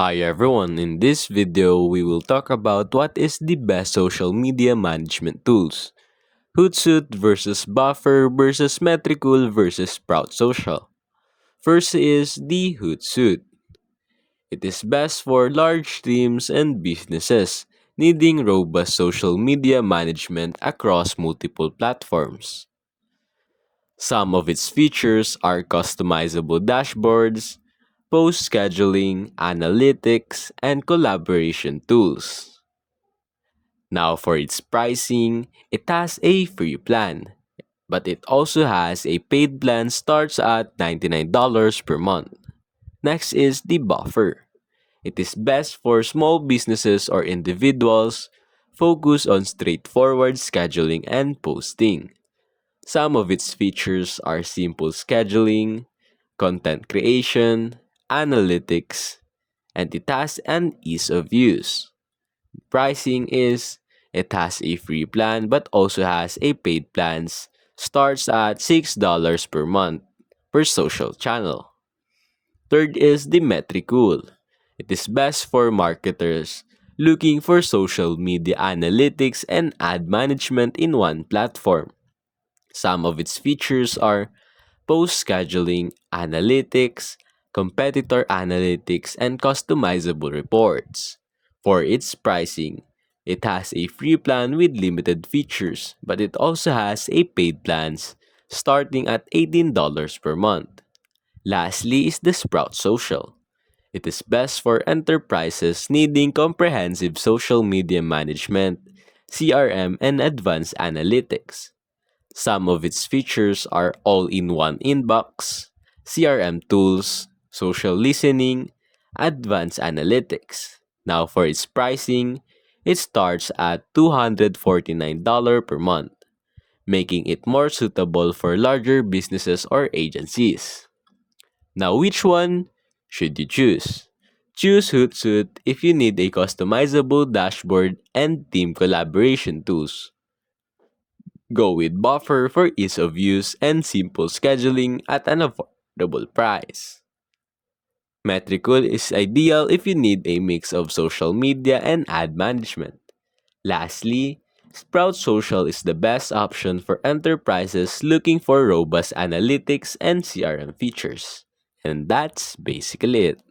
Hi everyone, in this video we will talk about what is the best social media management tools. Hootsuite versus Buffer versus Metricool versus Sprout Social. First is the Hootsuite. It is best for large teams and businesses needing robust social media management across multiple platforms. Some of its features are customizable dashboards, post scheduling, analytics, and collaboration tools. Now, for its pricing, it has a free plan, but it also has a paid plan starts at $99 per month. Next is the Buffer. It is best for small businesses or individuals focused on straightforward scheduling and posting. Some of its features are simple scheduling, content creation, analytics, and it has an ease of use. Pricing is it has a free plan but also has a paid plans starts at $6 per month per social channel. Third is the Metricool. It is best for marketers looking for social media analytics and ad management in one platform. Some of its features are post scheduling, analytics, competitor analytics, and customizable reports. For its pricing, it has a free plan with limited features, but it also has a paid plans starting at $18 per month. Lastly is the Sprout Social. It is best for enterprises needing comprehensive social media management, CRM, and advanced analytics. Some of its features are all-in-one inbox, CRM tools, social listening, advanced analytics. Now for its pricing, it starts at $249 per month, making it more suitable for larger businesses or agencies. Now which one should you choose? Choose Hootsuite if you need a customizable dashboard and team collaboration tools. Go with Buffer for ease of use and simple scheduling at an affordable price. Metricool is ideal if you need a mix of social media and ad management. Lastly, Sprout Social is the best option for enterprises looking for robust analytics and CRM features. And that's basically it.